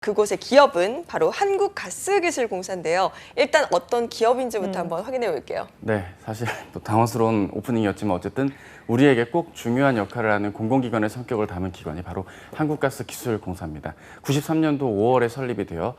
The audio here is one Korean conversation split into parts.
그곳의 기업은 바로 한국가스기술공사인데요. 일단 어떤 기업인지부터 한번 확인해 볼게요. 네, 사실 또 당황스러운 오프닝이었지만 어쨌든 우리에게 꼭 중요한 역할을 하는 공공기관의 성격을 담은 기관이 바로 한국가스기술공사입니다. 93년도 5월에 설립이 되어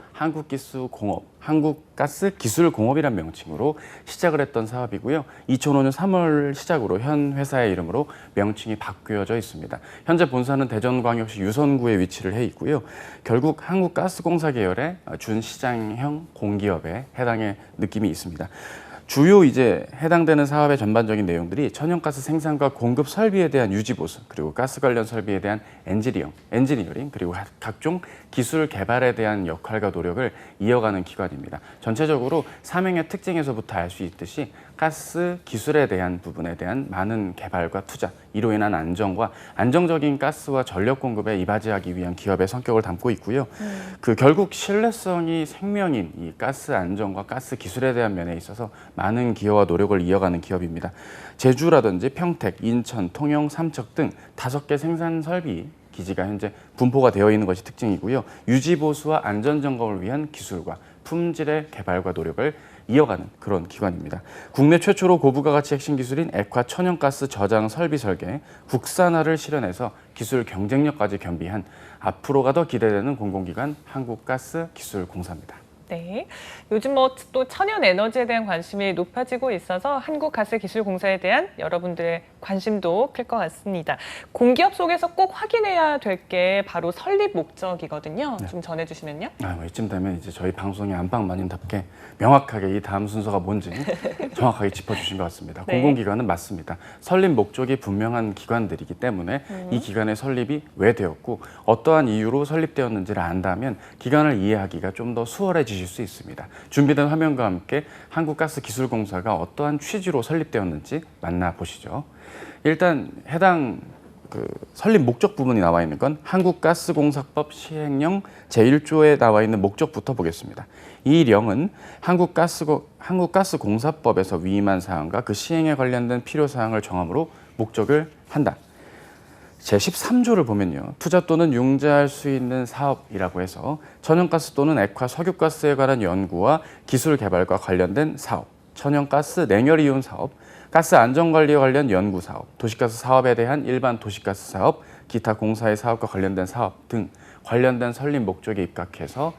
한국가스기술공업이란 명칭으로 시작을 했던 사업이고요. 2005년 3월 시작으로 현 회사의 이름으로 명칭이 바뀌어져 있습니다. 현재 본사는 대전광역시 유선구에 위치를 해 있고요. 결국 한국가스공사 계열의 준시장형 공기업에 해당의 느낌이 있습니다. 주요 해당되는 사업의 전반적인 내용들이 천연가스 생산과 공급 설비에 대한 유지 보수, 그리고 가스 관련 설비에 대한 엔지니어링, 그리고 각종 기술 개발에 대한 역할과 노력을 이어가는 기관입니다. 전체적으로 사명의 특징에서부터 알 수 있듯이 가스 기술에 대한 부분에 대한 많은 개발과 투자, 이로 인한 안정적인 가스와 전력 공급에 이바지하기 위한 기업의 성격을 담고 있고요. 결국 신뢰성이 생명인 이 가스 안정과 가스 기술에 대한 면에 있어서 많은 기여와 노력을 이어가는 기업입니다. 제주라든지 평택, 인천, 통영, 삼척 등 5개 생산 설비 기지가 현재 분포가 되어 있는 것이 특징이고요. 유지 보수와 안전 점검을 위한 기술과 품질의 개발과 노력을 이어가는 그런 기관입니다. 국내 최초로 고부가 가치 핵심 기술인 액화 천연가스 저장 설비 설계, 국산화를 실현해서 기술 경쟁력까지 겸비한 앞으로가 더 기대되는 공공기관 한국가스기술공사입니다. 네, 요즘 또 천연 에너지에 대한 관심이 높아지고 있어서 한국가스기술공사에 대한 여러분들의 관심도 클 것 같습니다. 공기업 속에서 꼭 확인해야 될 게 바로 설립 목적이거든요. 네. 좀 전해주시면요. 이쯤 되면 이제 저희 방송의 안방마님답게 명확하게 이 다음 순서가 뭔지 정확하게 짚어주신 것 같습니다. 네. 공공기관은 맞습니다. 설립 목적이 분명한 기관들이기 때문에 이 기관의 설립이 왜 되었고 어떠한 이유로 설립되었는지를 안다면 기관을 이해하기가 좀 더 수월해지실 수 있습니다. 준비된 화면과 함께 한국가스기술공사가 어떠한 취지로 설립되었는지 만나보시죠. 일단 해당 설립 목적 부분이 나와 있는 건 한국가스공사법 시행령 제1조에 나와 있는 목적부터 보겠습니다. 이 령은 한국가스공사법에서 위임한 사항과 그 시행에 관련된 필요사항을 정함으로 목적을 한다. 제13조를 보면요. 투자 또는 융자할 수 있는 사업이라고 해서 천연가스 또는 액화 석유가스에 관한 연구와 기술 개발과 관련된 사업, 천연가스 냉열 이온 사업, 가스 안전관리와 관련 연구 사업, 도시가스 사업에 대한 일반 도시가스 사업, 기타 공사의 사업과 관련된 사업 등 관련된 설립 목적에 입각해서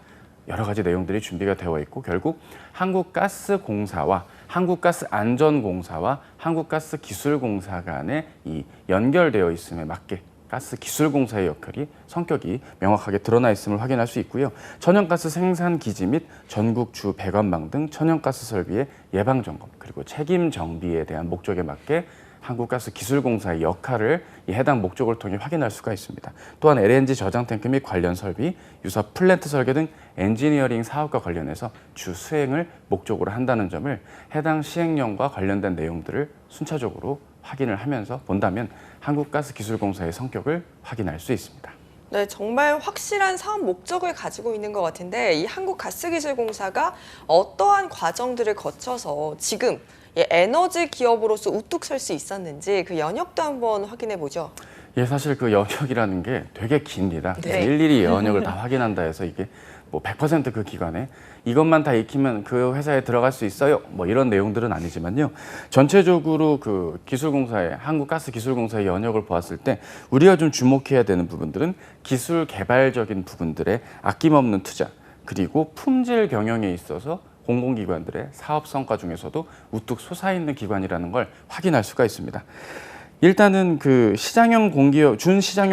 여러 가지 내용들이 준비가 되어 있고 결국 한국가스공사와 한국가스안전공사와 한국가스기술공사 간에 이 연결되어 있음에 맞게 가스기술공사의 역할이 성격이 명확하게 드러나 있음을 확인할 수 있고요. 천연가스 생산 기지 및 전국 주 배관망 등 천연가스 설비의 예방 점검 그리고 책임 정비에 대한 목적에 맞게 한국가스기술공사의 역할을 이 해당 목적을 통해 확인할 수가 있습니다. 또한 LNG 저장 탱크 및 관련 설비, 유사 플랜트 설계 등 엔지니어링 사업과 관련해서 주 수행을 목적으로 한다는 점을 해당 시행령과 관련된 내용들을 순차적으로 확인을 하면서 본다면 한국가스기술공사의 성격을 확인할 수 있습니다. 네, 정말 확실한 사업 목적을 가지고 있는 것 같은데 이 한국가스기술공사가 어떠한 과정들을 거쳐서 지금 에너지 기업으로서 우뚝 설 수 있었는지 그 연역도 한번 확인해 보죠. 예, 사실 그 연역이라는 게 되게 깁니다. 그래서 네. 일일이 연역을 다 확인한다 해서 이게 100% 그 기관에 이것만 다 익히면 그 회사에 들어갈 수 있어요. 이런 내용들은 아니지만요. 전체적으로 그 기술공사의 한국가스기술공사의 연역을 보았을 때 우리가 좀 주목해야 되는 부분들은 기술 개발적인 부분들의 아낌없는 투자 그리고 품질 경영에 있어서 공공기관들의 사업 성과 중에서도 우뚝 솟아있는 기관이라는 걸 확인할 수가 있습니다. 일단은 그 준시장형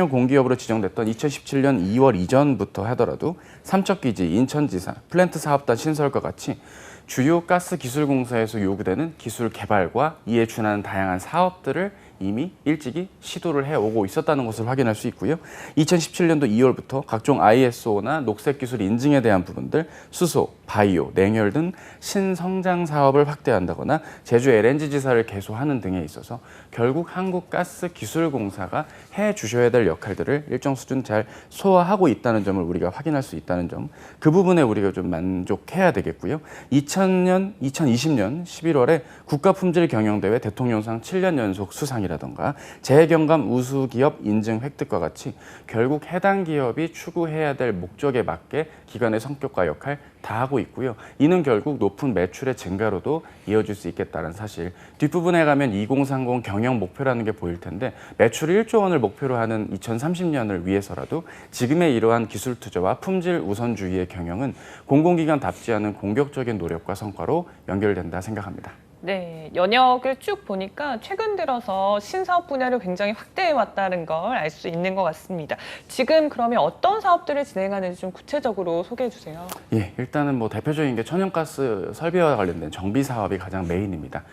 공기업으로 지정됐던 2017년 2월 이전부터 하더라도 삼척기지, 인천지사, 플랜트 사업단 신설과 같이 주요 가스기술공사에서 요구되는 기술 개발과 이에 준하는 다양한 사업들을 이미 일찍이 시도를 해오고 있었다는 것을 확인할 수 있고요. 2017년도 2월부터 각종 ISO나 녹색기술 인증에 대한 부분들, 수소, 바이오, 냉열 등 신성장 사업을 확대한다거나 제주 LNG지사를 개소하는 등에 있어서 결국 한국가스기술공사가 해주셔야 될 역할들을 일정 수준 잘 소화하고 있다는 점을 우리가 확인할 수 있다는 점, 그 부분에 우리가 좀 만족해야 되겠고요. 2020년 11월에 국가품질경영대회 대통령상 7년 연속 수상이라 인정이라던가 재경감 우수 기업 인증 획득과 같이 결국 해당 기업이 추구해야 될 목적에 맞게 기관의 성격과 역할 다 하고 있고요. 이는 결국 높은 매출의 증가로도 이어질 수 있겠다는 사실. 뒷부분에 가면 2030 경영 목표라는 게 보일 텐데 매출 1조 원을 목표로 하는 2030년을 위해서라도 지금의 이러한 기술 투자와 품질 우선주의의 경영은 공공기관답지 않은 공격적인 노력과 성과로 연결된다 생각합니다. 네, 연역을 쭉 보니까 최근 들어서 신사업 분야를 굉장히 확대해 왔다는 걸 알 수 있는 것 같습니다. 지금 그러면 어떤 사업들을 진행하는지 좀 구체적으로 소개해 주세요. 예, 일단은 뭐 대표적인 게 천연가스 설비와 관련된 정비 사업이 가장 메인입니다.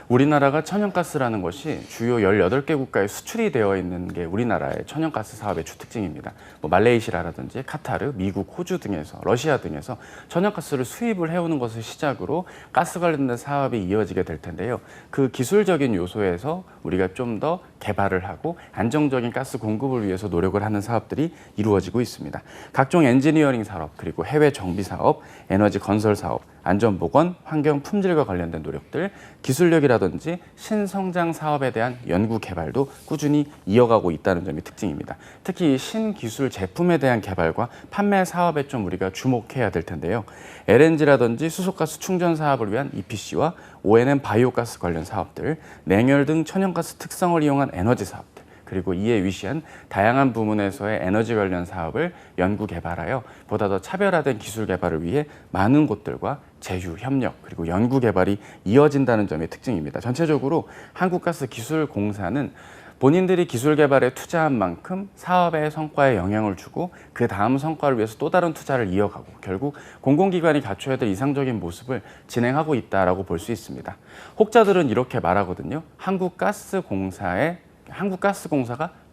우리나라가 천연가스라는 것이 주요 18개 국가에 수출이 되어 있는 게 우리나라의 천연가스 사업의 주특징입니다. 뭐 말레이시아라든지 카타르, 미국, 호주 등에서 러시아 등에서 천연가스를 수입을 해오는 것을 시작으로 가스 관련된 사업이 이어지게 될 텐데요. 그 기술적인 요소에서 우리가 좀 더 개발을 하고 안정적인 가스 공급을 위해서 노력을 하는 사업들이 이루어지고 있습니다. 각종 엔지니어링 사업, 그리고 해외 정비 사업, 에너지 건설 사업, 안전보건, 환경 품질과 관련된 노력들, 기술력이라든지 신성장 사업에 대한 연구 개발도 꾸준히 이어가고 있다는 점이 특징입니다. 특히 신기술 제품에 대한 개발과 판매 사업에 좀 우리가 주목해야 될 텐데요. LNG라든지 수소가스 충전 사업을 위한 EPC와 ONM 바이오가스 관련 사업들, 냉열 등 천연가스 특성을 이용한 에너지 사업들, 그리고 이에 위시한 다양한 부문에서의 에너지 관련 사업을 연구 개발하여 보다 더 차별화된 기술 개발을 위해 많은 곳들과 제휴, 협력, 그리고 연구 개발이 이어진다는 점이 특징입니다. 전체적으로 한국가스기술공사는 본인들이 기술 개발에 투자한 만큼 사업의 성과에 영향을 주고 그 다음 성과를 위해서 또 다른 투자를 이어가고 결국 공공기관이 갖춰야 될 이상적인 모습을 진행하고 있다라고 볼 수 있습니다. 혹자들은 이렇게 말하거든요. 한국가스공사가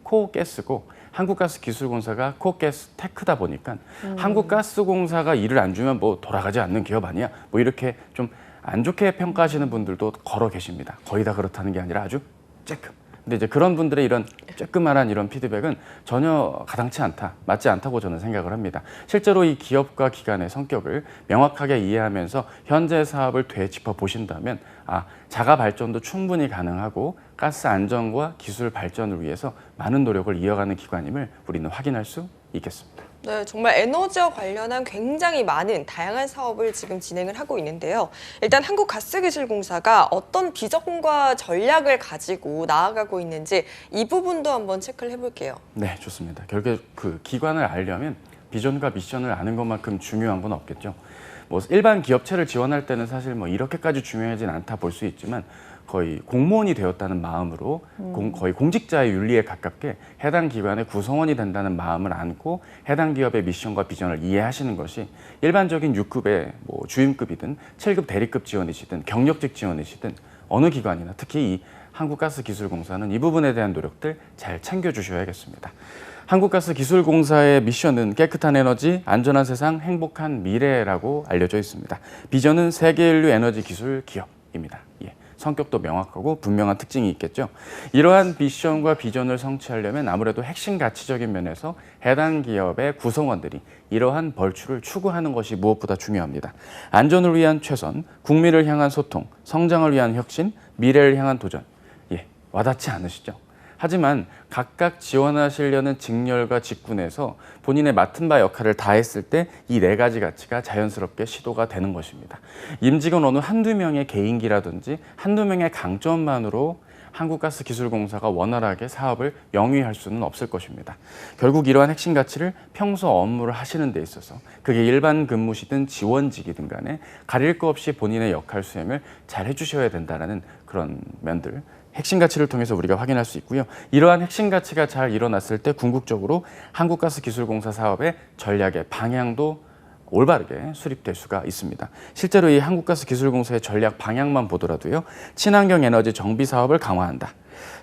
코가스고 한국가스기술공사가 코가스 테크다 보니까 한국가스공사가 일을 안 주면 뭐 돌아가지 않는 기업 아니야? 뭐 이렇게 좀 안 좋게 평가하시는 분들도 걸어 계십니다. 거의 다 그렇다는 게 아니라 아주 쬐끔. 근데 이제 그런 분들의 이런 쬐끄만한 이런 피드백은 전혀 가당치 않다, 맞지 않다고 저는 생각을 합니다. 실제로 이 기업과 기관의 성격을 명확하게 이해하면서 현재 사업을 되짚어 보신다면 자가 발전도 충분히 가능하고 가스 안전과 기술 발전을 위해서 많은 노력을 이어가는 기관임을 우리는 확인할 수 있겠습니다. 네, 정말 에너지와 관련한 굉장히 많은 다양한 사업을 지금 진행을 하고 있는데요. 일단 한국가스기술공사가 어떤 비전과 전략을 가지고 나아가고 있는지 이 부분도 한번 체크를 해볼게요. 네, 좋습니다. 결국 그 기관을 알려면 비전과 미션을 아는 것만큼 중요한 건 없겠죠. 뭐 일반 기업체를 지원할 때는 사실 뭐 이렇게까지 중요하진 않다 볼 수 있지만 거의 공무원이 되었다는 마음으로 거의 공직자의 윤리에 가깝게 해당 기관의 구성원이 된다는 마음을 안고 해당 기업의 미션과 비전을 이해하시는 것이 일반적인 6급의 뭐 주임급이든 7급 대리급 지원이시든 경력직 지원이시든 어느 기관이나 특히 이 한국가스기술공사는 이 부분에 대한 노력들 잘 챙겨주셔야겠습니다. 한국가스기술공사의 미션은 깨끗한 에너지, 안전한 세상, 행복한 미래라고 알려져 있습니다. 비전은 세계 인류 에너지 기술 기업입니다. 성격도 명확하고 분명한 특징이 있겠죠. 이러한 미션과 비전을 성취하려면 아무래도 핵심 가치적인 면에서 해당 기업의 구성원들이 이러한 벌추를 추구하는 것이 무엇보다 중요합니다. 안전을 위한 최선, 국민을 향한 소통, 성장을 위한 혁신, 미래를 향한 도전. 와닿지 않으시죠? 하지만 각각 지원하시려는 직렬과 직군에서 본인의 맡은 바 역할을 다했을 때 이 4가지 가치가 자연스럽게 시도가 되는 것입니다. 임직원 어느 한두 명의 개인기라든지 한두 명의 강점만으로 한국가스기술공사가 원활하게 사업을 영위할 수는 없을 것입니다. 결국 이러한 핵심 가치를 평소 업무를 하시는 데 있어서 그게 일반 근무시든 지원직이든 간에 가릴 거 없이 본인의 역할 수행을 잘 해주셔야 된다는 그런 면들 핵심 가치를 통해서 우리가 확인할 수 있고요. 이러한 핵심 가치가 잘 일어났을 때 궁극적으로 한국가스기술공사 사업의 전략의 방향도 올바르게 수립될 수가 있습니다. 실제로 이 한국가스기술공사의 전략 방향만 보더라도요. 친환경 에너지 정비 사업을 강화한다.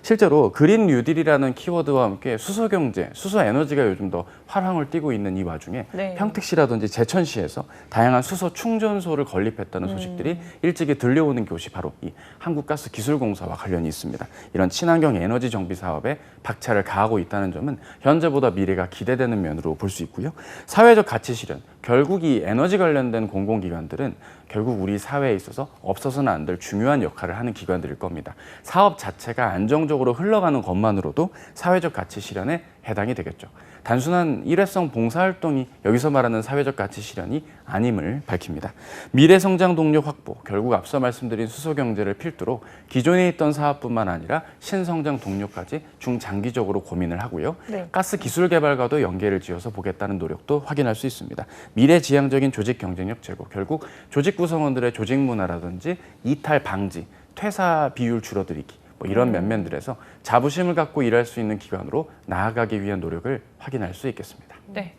실제로 그린 뉴딜이라는 키워드와 함께 수소경제, 수소에너지가 요즘 더 화랑을 띠고 있는 이 와중에 평택시라든지 제천시에서 다양한 수소 충전소를 건립했다는 소식들이 일찍이 들려오는 곳이 바로 이 한국가스기술공사와 관련이 있습니다. 이런 친환경 에너지 정비 사업에 박차를 가하고 있다는 점은 현재보다 미래가 기대되는 면으로 볼 수 있고요. 사회적 가치 실현, 결국 이 에너지 관련된 공공기관들은 결국 우리 사회에 있어서 없어서는 안 될 중요한 역할을 하는 기관들일 겁니다. 사업 자체가 안정적으로 흘러가는 것만으로도 사회적 가치 실현에 해당이 되겠죠. 단순한 일회성 봉사활동이 여기서 말하는 사회적 가치 실현이 아님을 밝힙니다. 미래 성장 동력 확보, 결국 앞서 말씀드린 수소경제를 필두로 기존에 있던 사업뿐만 아니라 신성장 동력까지 중장기적으로 고민을 하고요. 네. 가스 기술 개발과도 연계를 지어서 보겠다는 노력도 확인할 수 있습니다. 미래지향적인 조직 경쟁력 제고, 결국 조직 구성원들의 조직 문화라든지 이탈 방지, 퇴사 비율 줄어들이기, 뭐 이런 면면들에서 자부심을 갖고 일할 수 있는 기관으로 나아가기 위한 노력을 확인할 수 있겠습니다. 네.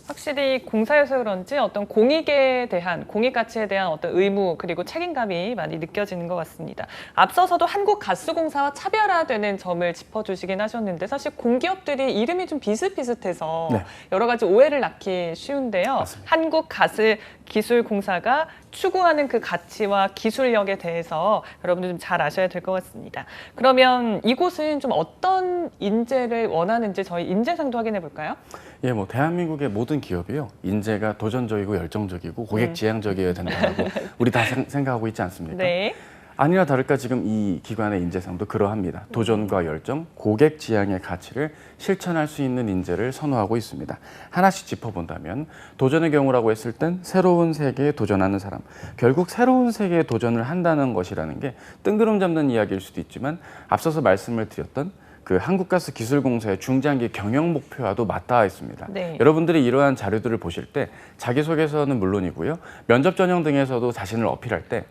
확실히 공사여서 그런지 어떤 공익에 대한, 공익 가치에 대한 어떤 의무 그리고 책임감이 많이 느껴지는 것 같습니다. 앞서서도 한국가스공사와 차별화되는 점을 짚어주시긴 하셨는데 사실 공기업들이 이름이 좀 비슷비슷해서 네. 여러 가지 오해를 낳기 쉬운데요. 맞습니다. 한국가스기술공사가 추구하는 그 가치와 기술력에 대해서 여러분들 좀 잘 아셔야 될 것 같습니다. 그러면 이곳은 좀 어떤 인재를 원하는지 저희 인재상도 확인해 볼까요? 예, 뭐 대한민국의 모든 기업이요, 인재가 도전적이고 열정적이고 고객지향적이어야 된다고 우리 다 생각하고 있지 않습니까? 네. 아니나 다를까 지금 이 기관의 인재상도 그러합니다. 도전과 열정, 고객지향의 가치를 실천할 수 있는 인재를 선호하고 있습니다. 하나씩 짚어본다면 도전의 경우라고 했을 땐 새로운 세계에 도전하는 사람. 결국 새로운 세계에 도전을 한다는 것이라는 게 뜬구름 잡는 이야기일 수도 있지만 앞서서 말씀을 드렸던 그 한국가스기술공사의 중장기 경영 목표와도 맞닿아 있습니다. 네. 여러분들이 이러한 자료들을 보실 때 자기소개서는 물론이고요. 면접 전형 등에서도 자신을 어필할 때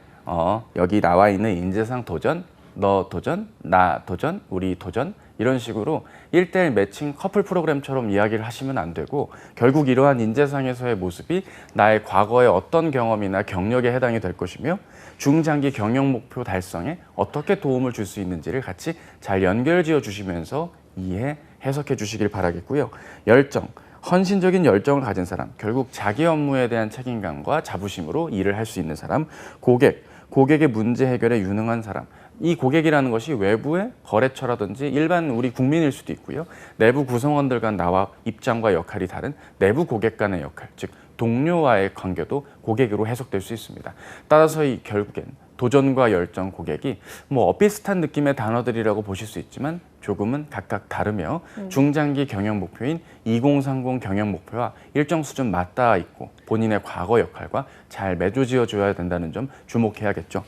여기 나와 있는 인재상 도전, 너 도전, 나 도전, 우리 도전 이런 식으로 1:1 매칭 커플 프로그램처럼 이야기를 하시면 안 되고 결국 이러한 인재상에서의 모습이 나의 과거의 어떤 경험이나 경력에 해당이 될 것이며 중장기 경영 목표 달성에 어떻게 도움을 줄 수 있는지를 같이 잘 연결지어 주시면서 이해, 해석해 주시길 바라겠고요. 열정, 헌신적인 열정을 가진 사람, 결국 자기 업무에 대한 책임감과 자부심으로 일을 할 수 있는 사람, 고객의 문제 해결에 유능한 사람. 이 고객이라는 것이 외부의 거래처라든지 일반 우리 국민일 수도 있고요. 내부 구성원들 간 나와 입장과 역할이 다른 내부 고객 간의 역할, 즉 동료와의 관계도 고객으로 해석될 수 있습니다. 따라서 이 결국엔 도전과 열정, 고객이 뭐 비슷한 느낌의 단어들이라고 보실 수 있지만 조금은 각각 다르며 중장기 경영 목표인 2030 경영 목표와 일정 수준 맞닿아 있고 본인의 과거 역할과 잘 매조지어 줘야 된다는 점 주목해야겠죠.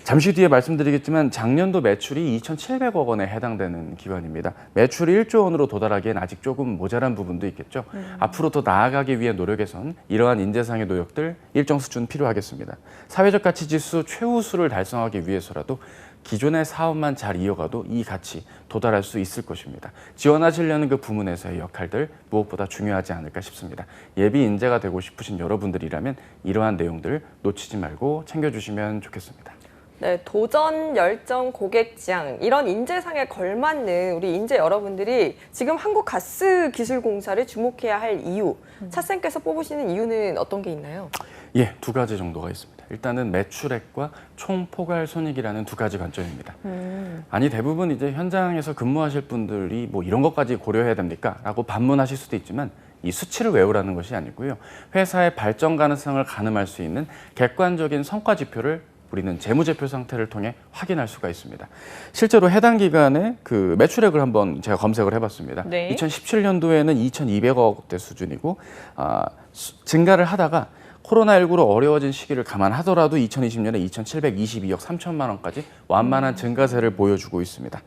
잠시 뒤에 말씀드리겠지만 작년도 매출이 2,700억 원에 해당되는 기관입니다. 매출이 1조 원으로 도달하기엔 아직 조금 모자란 부분도 있겠죠. 앞으로 더 나아가기 위해 노력에선 이러한 인재상의 노력들 일정 수준 필요하겠습니다. 사회적 가치 지수 최우수를 달성하기 위해서라도 기존의 사업만 잘 이어가도 이 가치 도달할 수 있을 것입니다. 지원하시려는 그 부문에서의 역할들 무엇보다 중요하지 않을까 싶습니다. 예비 인재가 되고 싶으신 여러분들이라면 이러한 내용들 놓치지 말고 챙겨주시면 좋겠습니다. 네, 도전, 열정, 고객 지향 이런 인재상에 걸맞는 우리 인재 여러분들이 지금 한국가스기술공사를 주목해야 할 이유, 차쌤께서 뽑으시는 이유는 어떤 게 있나요? 예, 두 가지 정도가 있습니다. 일단은 매출액과 총 포괄 손익이라는 두 가지 관점입니다. 아니 대부분 이제 현장에서 근무하실 분들이 뭐 이런 것까지 고려해야 됩니까? 라고 반문하실 수도 있지만 이 수치를 외우라는 것이 아니고요. 회사의 발전 가능성을 가늠할 수 있는 객관적인 성과 지표를 우리는 재무제표 상태를 통해 확인할 수가 있습니다. 실제로 해당 기간의 그 매출액을 한번 제가 검색을 해봤습니다. 네. 2017년도에는 2,200억대 수준이고 증가를 하다가 코로나19로 어려워진 시기를 감안하더라도 2020년에 2,722억 3천만 원까지 완만한 증가세를 보여주고 있습니다.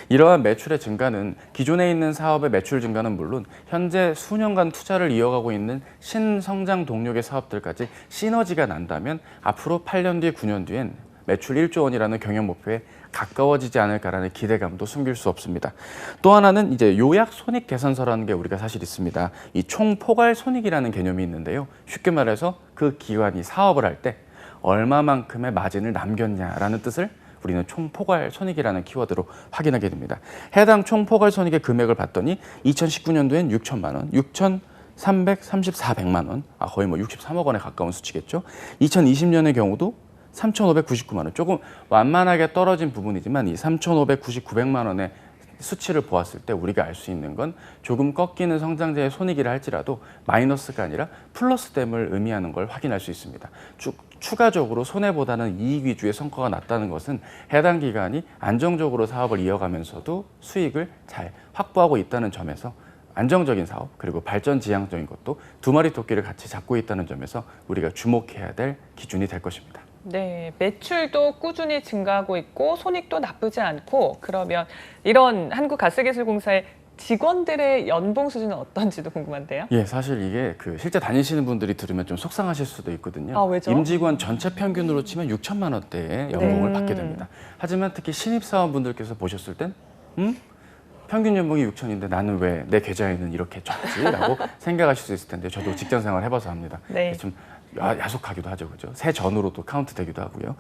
이러한 매출의 증가는 기존에 있는 사업의 매출 증가는 물론 현재 수년간 투자를 이어가고 있는 신성장 동력의 사업들까지 시너지가 난다면 앞으로 8년 뒤, 9년 뒤엔 매출 1조 원이라는 경영 목표에 가까워지지 않을까라는 기대감도 숨길 수 없습니다. 또 하나는 이제 요약 손익 개선서라는 게 우리가 사실 있습니다. 이 총 포괄 손익이라는 개념이 있는데요. 쉽게 말해서 그 기관이 사업을 할 때 얼마만큼의 마진을 남겼냐라는 뜻을 우리는 총 포괄 손익이라는 키워드로 확인하게 됩니다. 해당 총 포괄 손익의 금액을 봤더니 2019년도엔 6천만 원, 6,334백만 원, 거의 뭐 63억 원에 가까운 수치겠죠. 2020년의 경우도 3,599만 원, 조금 완만하게 떨어진 부분이지만 이 3,599백만 원의 수치를 보았을 때 우리가 알 수 있는 건 조금 꺾이는 성장자의 손익이라 할지라도 마이너스가 아니라 플러스됨을 의미하는 걸 확인할 수 있습니다. 추가적으로 손해보다는 이익 위주의 성과가 났다는 것은 해당 기관이 안정적으로 사업을 이어가면서도 수익을 잘 확보하고 있다는 점에서 안정적인 사업 그리고 발전 지향적인 것도 두 마리 토끼를 같이 잡고 있다는 점에서 우리가 주목해야 될 기준이 될 것입니다. 네, 매출도 꾸준히 증가하고 있고 손익도 나쁘지 않고 그러면 이런 한국가스기술공사의 직원들의 연봉 수준은 어떤지도 궁금한데요. 예, 사실 이게 실제 다니시는 분들이 들으면 좀 속상하실 수도 있거든요. 아, 왜죠? 임직원 전체 평균으로 치면 6천만 원대의 연봉을 네. 받게 됩니다. 하지만 특히 신입사원분들께서 보셨을 땐 평균 연봉이 6천인데 나는 왜 내 계좌에는 이렇게 적지라고 생각하실 수 있을 텐데 저도 직장 생활 해봐서 합니다. 네. 좀 야속하기도 하죠, 그죠? 새 전으로도 카운트되기도 하고요.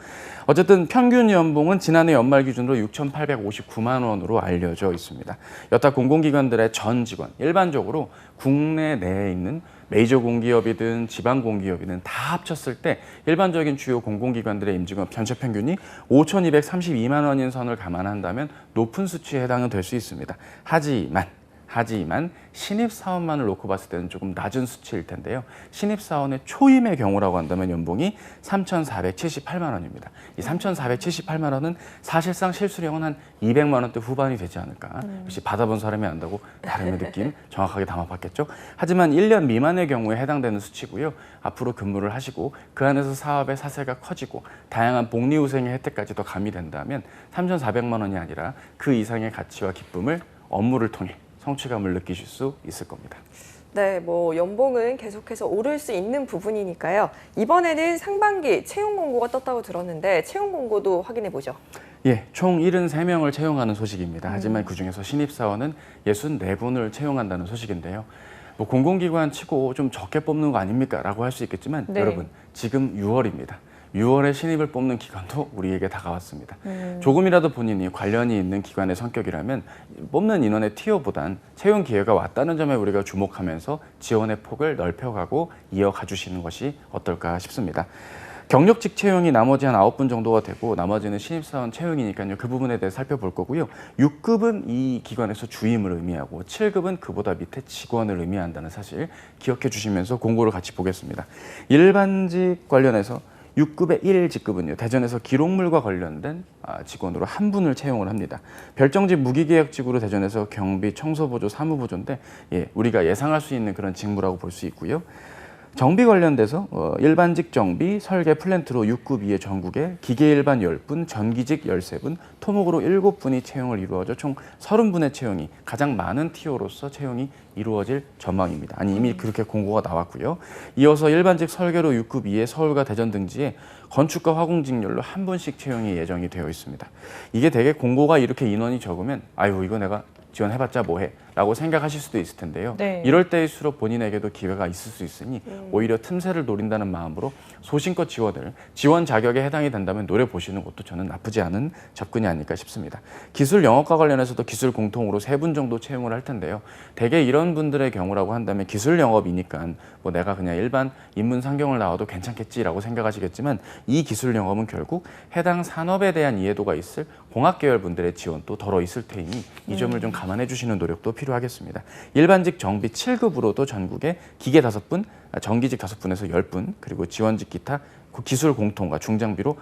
어쨌든 평균 연봉은 지난해 연말 기준으로 6,859만 원으로 알려져 있습니다. 여타 공공기관들의 전 직원, 일반적으로 국내 내에 있는 메이저 공기업이든 지방 공기업이든 다 합쳤을 때 일반적인 주요 공공기관들의 임직원 전체 평균이 5,232만 원인 선을 감안한다면 높은 수치에 해당은 될 수 있습니다. 하지만 신입사원만을 놓고 봤을 때는 조금 낮은 수치일 텐데요. 신입사원의 초임의 경우라고 한다면 연봉이 3,478만 원입니다. 이 3,478만 원은 사실상 실수령은 한 200만 원대 후반이 되지 않을까. 역시 받아본 사람이 안다고 나름의 느낌 정확하게 담아봤겠죠. 하지만 1년 미만의 경우에 해당되는 수치고요. 앞으로 근무를 하시고 그 안에서 사업의 사세가 커지고 다양한 복리후생의 혜택까지 더 가미된다면 3,400만 원이 아니라 그 이상의 가치와 기쁨을 업무를 통해 성취감을 느끼실 수 있을 겁니다. 네, 연봉은 계속해서 오를 수 있는 부분이니까요. 이번에는 상반기 채용 공고가 떴다고 들었는데 채용 공고도 확인해 보죠. 예, 총 73명을 채용하는 소식입니다. 하지만 그중에서 신입사원은 64분을 채용한다는 소식인데요. 공공기관 치고 좀 적게 뽑는 거 아닙니까? 라고 할 수 있겠지만 네. 여러분, 지금 6월입니다. 6월에 신입을 뽑는 기간도 우리에게 다가왔습니다. 조금이라도 본인이 관련이 있는 기관의 성격이라면 뽑는 인원의 티오보단 채용 기회가 왔다는 점에 우리가 주목하면서 지원의 폭을 넓혀가고 이어가 주시는 것이 어떨까 싶습니다. 경력직 채용이 나머지 한 9분 정도가 되고 나머지는 신입사원 채용이니까요. 그 부분에 대해 살펴볼 거고요. 6급은 이 기관에서 주임을 의미하고 7급은 그보다 밑에 직원을 의미한다는 사실 기억해 주시면서 공고를 같이 보겠습니다. 일반직 관련해서 6급의 1 직급은요. 대전에서 기록물과 관련된 직원으로 한 분을 채용을 합니다. 별정직 무기계약직으로 대전에서 경비, 청소보조, 사무보조인데 우리가 예상할 수 있는 그런 직무라고 볼 수 있고요. 정비 관련돼서 일반직 정비, 설계, 플랜트로 6급 이의 전국에 기계 일반 10분, 전기직 13분, 토목으로 7분이 채용을 이루어져 총 30분의 채용이 가장 많은 티오로서 채용이 이루어질 전망입니다. 아니 이미 그렇게 공고가 나왔고요. 이어서 일반직 설계로 6급 이의 서울과 대전 등지에 건축과 화공직렬로 한 분씩 채용이 예정이 되어 있습니다. 이게 되게 공고가 이렇게 인원이 적으면 아유 이거 내가 지원해봤자 뭐해 라고 생각하실 수도 있을 텐데요. 네. 이럴 때일수록 본인에게도 기회가 있을 수 있으니 오히려 틈새를 노린다는 마음으로 소신껏 지원 자격에 해당이 된다면 노려보시는 것도 저는 나쁘지 않은 접근이 아닐까 싶습니다. 기술 영업과 관련해서도 기술 공통으로 3분 정도 채용을 할 텐데요. 대개 이런 분들의 경우라고 한다면 기술 영업이니까 내가 그냥 일반 인문 상경을 나와도 괜찮겠지라고 생각하시겠지만 이 기술 영업은 결국 해당 산업에 대한 이해도가 있을 공학 계열 분들의 지원도 덜어 있을 테니 이 점을 좀 감안해 주시는 노력도 필요하겠습니다. 일반직 정비 7급으로도 전국에 기계 5분, 전기직 5분에서 10분, 그리고 지원직 기타 기술 공통과 중장비로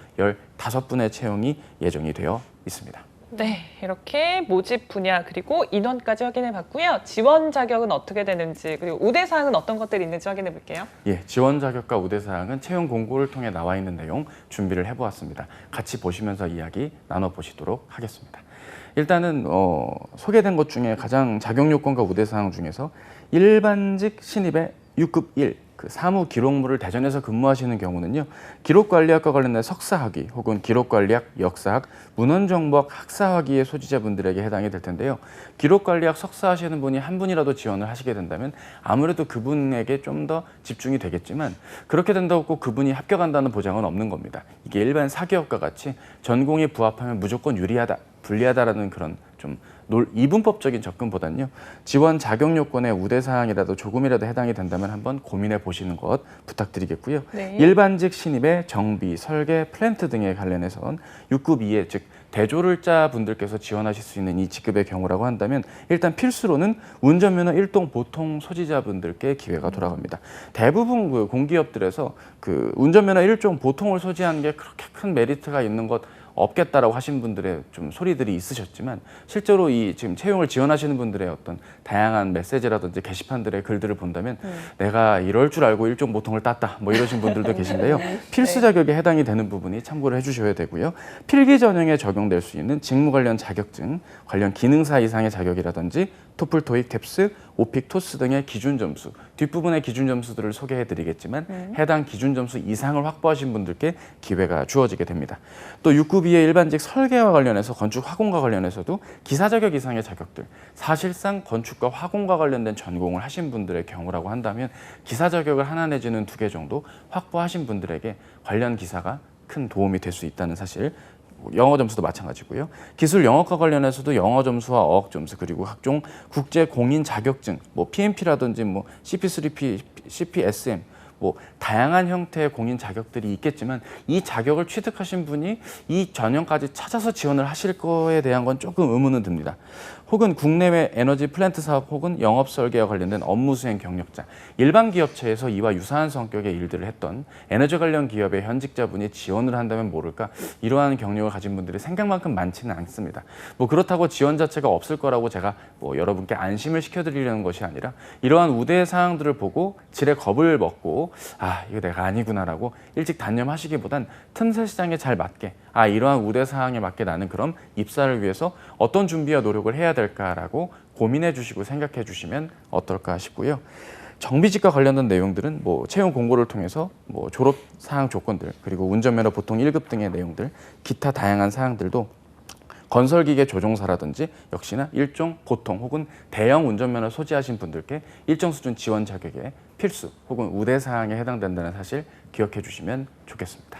15분의 채용이 예정이 되어 있습니다. 네, 이렇게 모집 분야 그리고 인원까지 확인해 봤고요. 지원 자격은 어떻게 되는지 그리고 우대 사항은 어떤 것들이 있는지 확인해 볼게요. 예, 지원 자격과 우대 사항은 채용 공고를 통해 나와 있는 내용 준비를 해보았습니다. 같이 보시면서 이야기 나눠보시도록 하겠습니다. 일단은 소개된 것 중에 가장 자격 요건과 우대 사항 중에서 일반직 신입의 6급 1, 그 사무 기록물을 대전에서 근무하시는 경우는요. 기록관리학과 관련된 석사학위 혹은 기록관리학, 역사학, 문헌정보학 학사학위의 소지자분들에게 해당이 될 텐데요. 기록관리학 석사하시는 분이 한 분이라도 지원을 하시게 된다면 아무래도 그분에게 좀 더 집중이 되겠지만 그렇게 된다고 꼭 그분이 합격한다는 보장은 없는 겁니다. 이게 일반 사기업과 같이 전공이 부합하면 무조건 유리하다, 불리하다라는 그런 좀 이분법적인 접근보다는요. 지원 자격 요건의 우대 사항이라도 조금이라도 해당이 된다면 한번 고민해 보시는 것 부탁드리겠고요. 네. 일반직 신입의 정비, 설계, 플랜트 등에 관련해서는 6급 이하 즉 대졸자 분들께서 지원하실 수 있는 이 직급의 경우라고 한다면 일단 필수로는 운전면허 1동 보통 소지자분들께 기회가 돌아갑니다. 대부분 그 공기업들에서 그 운전면허 1종 보통을 소지하는 게 그렇게 큰 메리트가 있는 것 없겠다라고 하신 분들의 좀 소리들이 있으셨지만 실제로 이 지금 채용을 지원하시는 분들의 어떤 다양한 메시지라든지 게시판들의 글들을 본다면 내가 이럴 줄 알고 일종 보통을 땄다 뭐 이러신 분들도 계신데요. 필수 자격에 해당이 되는 부분이 참고를 해주셔야 되고요. 필기 전형에 적용될 수 있는 직무 관련 자격증, 관련 기능사 이상의 자격이라든지 토플, 토익, 탭스, 오픽, 토스 등의 기준 점수, 뒷부분의 기준 점수들을 소개해 드리겠지만 해당 기준 점수 이상을 확보하신 분들께 기회가 주어지게 됩니다. 또 6급이의 일반직 설계와 관련해서 건축 화공과 관련해서도 기사 자격 이상의 자격들, 사실상 건축과 화공과 관련된 전공을 하신 분들의 경우라고 한다면 기사 자격을 하나 내지는 2개 정도 확보하신 분들에게 관련 기사가 큰 도움이 될 수 있다는 사실, 영어 점수도 마찬가지고요. 기술 영어과 관련해서도 영어 점수와 어학 점수 그리고 각종 국제 공인 자격증, 뭐 PMP라든지 뭐 CP3P, CPSM 뭐 다양한 형태의 공인 자격들이 있겠지만 이 자격을 취득하신 분이 이 전형까지 찾아서 지원을 하실 거에 대한 건 조금 의문은 듭니다. 혹은 국내외 에너지 플랜트 사업 혹은 영업 설계와 관련된 업무 수행 경력자, 일반 기업체에서 이와 유사한 성격의 일들을 했던 에너지 관련 기업의 현직자분이 지원을 한다면 모를까 이러한 경력을 가진 분들이 생각만큼 많지는 않습니다. 뭐 그렇다고 지원 자체가 없을 거라고 제가 뭐 여러분께 안심을 시켜드리려는 것이 아니라 이러한 우대 사항들을 보고 지레 겁을 먹고 아 이거 내가 아니구나라고 일찍 단념하시기보단 틈새 시장에 잘 맞게 아 이러한 우대 사항에 맞게 나는 그럼 입사를 위해서 어떤 준비와 노력을 해야 될까라고 고민해 주시고 생각해 주시면 어떨까 싶고요. 정비직과 관련된 내용들은 뭐 채용 공고를 통해서 뭐 졸업 사항 조건들 그리고 운전면허 보통 1급 등의 내용들 기타 다양한 사항들도 건설기계 조종사라든지 역시나 일종 보통 혹은 대형 운전면허 소지하신 분들께 일정 수준 지원 자격에 필수 혹은 우대 사항에 해당된다는 사실 기억해 주시면 좋겠습니다.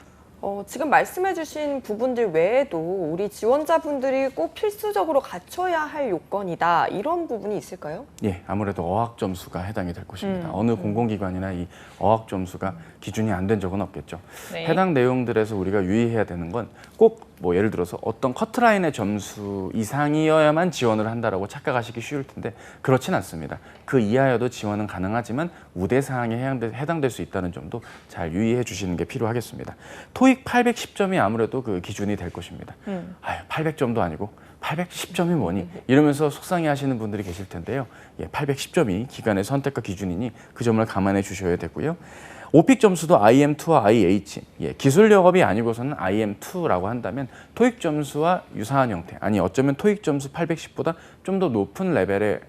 지금 말씀해주신 부분들 외에도 우리 지원자분들이 꼭 필수적으로 갖춰야 할 요건이다 이런 부분이 있을까요? 예, 아무래도 어학 점수가 해당이 될 것입니다. 어느 공공기관이나 이 어학 점수가 기준이 안 된 적은 없겠죠. 네. 해당 내용들에서 우리가 유의해야 되는 건 꼭 뭐 예를 들어서 어떤 커트라인의 점수 이상이어야만 지원을 한다라고 착각하시기 쉬울 텐데 그렇진 않습니다. 그 이하여도 지원은 가능하지만 우대 사항에 해당될 수 있다는 점도 잘 유의해 주시는 게 필요하겠습니다. 토익 810점이 아무래도 그 기준이 될 것입니다. 800점도 아니고 810점이 뭐니? 이러면서 속상해 하시는 분들이 계실 텐데요. 예, 810점이 기관의 선택과 기준이니 그 점을 감안해 주셔야 되고요. 오픽 점수도 IM2와 IH, 예, 기술 영업이 아니고서는 IM2라고 한다면 토익 점수와 유사한 형태, 아니 어쩌면 토익 점수 810보다 좀 더 높은 레벨의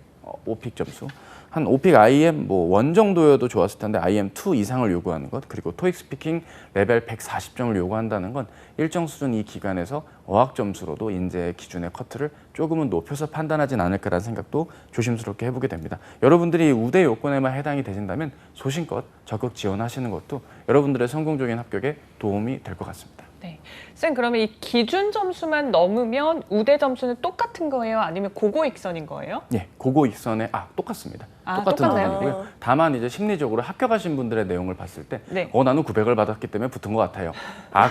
오픽 점수, 한 오픽 IM 뭐 1 정도여도 좋았을 텐데 IM2 이상을 요구하는 것, 그리고 토익 스피킹 레벨 140점을 요구한다는 건 일정 수준 이 기관에서 어학 점수로도 인재 기준의 커트를 조금은 높여서 판단하진 않을까라는 생각도 조심스럽게 해보게 됩니다. 여러분들이 우대 요건에만 해당이 되신다면 소신껏 적극 지원하시는 것도 여러분들의 성공적인 합격에 도움이 될 것 같습니다. 네. 쌤, 그러면 이 기준 점수만 넘으면 우대 점수는 똑같은 거예요? 아니면 고고익선인 거예요? 예, 고고익선에 똑같습니다. 똑같은 똑같네요. 부분이고요. 다만 이제 심리적으로 합격하신 분들의 내용을 봤을 때 네. 나는 900을 받았기 때문에 붙은 것 같아요.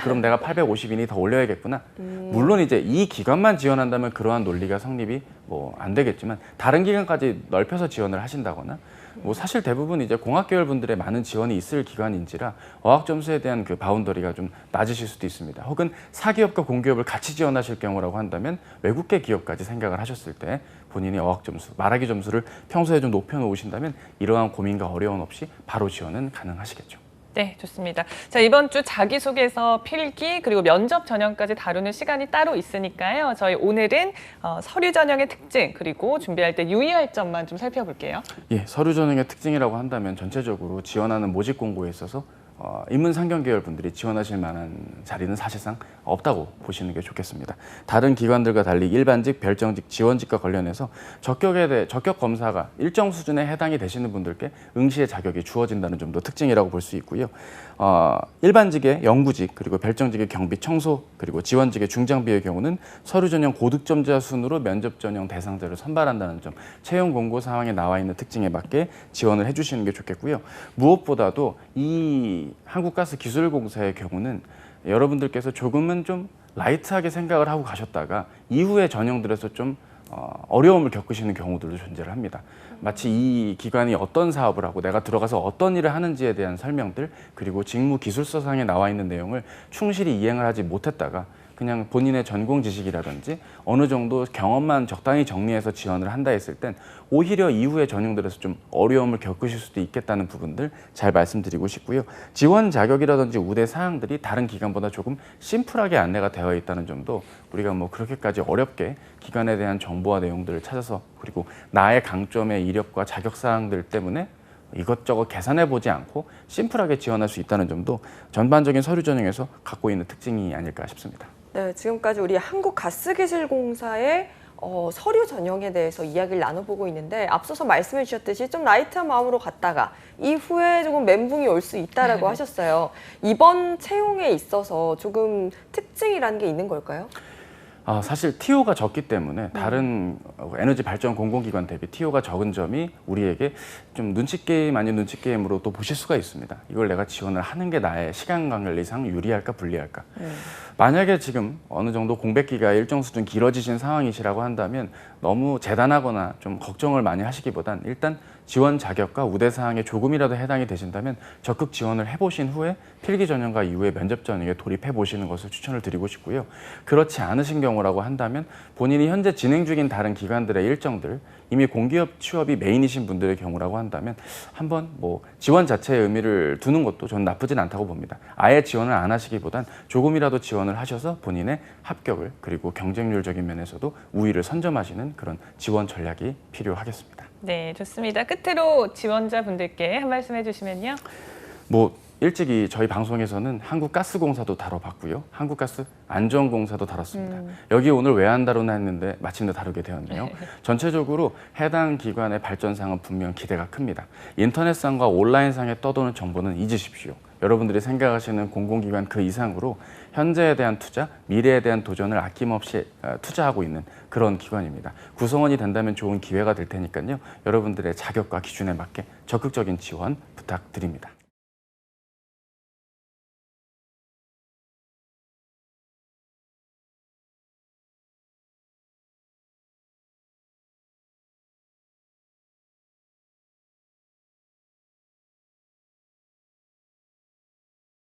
그럼 내가 850이니 더 올려야겠구나. 물론 이제 이 기관만 지원한다면 그러한 논리가 성립이 뭐 안 되겠지만 다른 기관까지 넓혀서 지원을 하신다거나 뭐 사실 대부분 이제 공학 계열 분들의 많은 지원이 있을 기관인지라 어학 점수에 대한 그 바운더리가 좀 낮으실 수도 있습니다. 혹은 사기업과 공기업을 같이 지원하실 경우라고 한다면 외국계 기업까지 생각을 하셨을 때 본인의 어학 점수, 말하기 점수를 평소에 좀 높여 놓으신다면 이러한 고민과 어려움 없이 바로 지원은 가능하시겠죠. 네, 좋습니다. 자, 이번 주 자기소개서 필기 그리고 면접 전형까지 다루는 시간이 따로 있으니까요. 저희 오늘은 서류 전형의 특징 그리고 준비할 때 유의할 점만 좀 살펴볼게요. 예, 서류 전형의 특징이라고 한다면 전체적으로 지원하는 모집 공고에 있어서 인문상경 계열 분들이 지원하실 만한 자리는 사실상 없다고 보시는 게 좋겠습니다. 다른 기관들과 달리 일반직, 별정직, 지원직과 관련해서 적격 검사가 일정 수준에 해당이 되시는 분들께 응시의 자격이 주어진다는 점도 특징이라고 볼 수 있고요. 일반직의 영구직, 그리고 별정직의 경비, 청소, 그리고 지원직의 중장비의 경우는 서류 전형 고득점자 순으로 면접 전형 대상자를 선발한다는 점, 채용 공고 사항에 나와 있는 특징에 맞게 지원을 해주시는 게 좋겠고요. 무엇보다도 이 한국가스기술공사의 경우는 여러분들께서 조금은 좀 라이트하게 생각을 하고 가셨다가 이후에 전형들에서 좀 어려움을 겪으시는 경우들도 존재를 합니다. 마치 이 기관이 어떤 사업을 하고 내가 들어가서 어떤 일을 하는지에 대한 설명들, 그리고 직무 기술서상에 나와 있는 내용을 충실히 이행을 하지 못했다가 그냥 본인의 전공 지식이라든지 어느 정도 경험만 적당히 정리해서 지원을 한다 했을 땐 오히려 이후에 전형들에서 좀 어려움을 겪으실 수도 있겠다는 부분들 잘 말씀드리고 싶고요. 지원 자격이라든지 우대 사항들이 다른 기관보다 조금 심플하게 안내가 되어 있다는 점도 우리가 뭐 그렇게까지 어렵게 기관에 대한 정보와 내용들을 찾아서, 그리고 나의 강점의 이력과 자격 사항들 때문에 이것저것 계산해 보지 않고 심플하게 지원할 수 있다는 점도 전반적인 서류 전형에서 갖고 있는 특징이 아닐까 싶습니다. 네, 지금까지 우리 한국가스기술공사의 서류 전형에 대해서 이야기를 나눠보고 있는데, 앞서서 말씀해 주셨듯이 좀 라이트한 마음으로 갔다가 이후에 조금 멘붕이 올 수 있다라고 하셨어요. 이번 채용에 있어서 조금 특징이라는 게 있는 걸까요? 사실 TO가 적기 때문에 다른 에너지 발전 공공기관 대비 TO가 적은 점이 우리에게 좀 눈치 게임 아닌 눈치 게임으로 또 보실 수가 있습니다. 이걸 내가 지원을 하는 게 나의 시간 관리상 유리할까 불리할까. 만약에 지금 어느 정도 공백기가 일정 수준 길어지신 상황이시라고 한다면 너무 재단하거나 좀 걱정을 많이 하시기보단 일단 지원 자격과 우대 사항에 조금이라도 해당이 되신다면 적극 지원을 해보신 후에 필기 전형과 이후에 면접 전형에 돌입해 보시는 것을 추천을 드리고 싶고요. 그렇지 않으신 경우라고 한다면 본인이 현재 진행 중인 다른 기관들의 일정들, 이미 공기업 취업이 메인이신 분들의 경우라고 한다면 한번 뭐 지원 자체에 의미를 두는 것도 저는 나쁘진 않다고 봅니다. 아예 지원을 안 하시기보단 조금이라도 지원을 하셔서 본인의 합격을, 그리고 경쟁률적인 면에서도 우위를 선점하시는 그런 지원 전략이 필요하겠습니다. 네, 좋습니다. 끝으로 지원자분들께 한 말씀 해주시면요. 뭐 일찍이 저희 방송에서는 한국가스공사도 다뤄봤고요. 한국가스안전공사도 다뤘습니다. 여기 오늘 왜 안 다루나 했는데 마침내 다루게 되었네요. 전체적으로 해당 기관의 발전상은 분명 기대가 큽니다. 인터넷상과 온라인상에 떠도는 정보는 잊으십시오. 여러분들이 생각하시는 공공기관 그 이상으로 현재에 대한 투자, 미래에 대한 도전을 아낌없이 투자하고 있는 그런 기관입니다. 구성원이 된다면 좋은 기회가 될 테니까요. 여러분들의 자격과 기준에 맞게 적극적인 지원 부탁드립니다.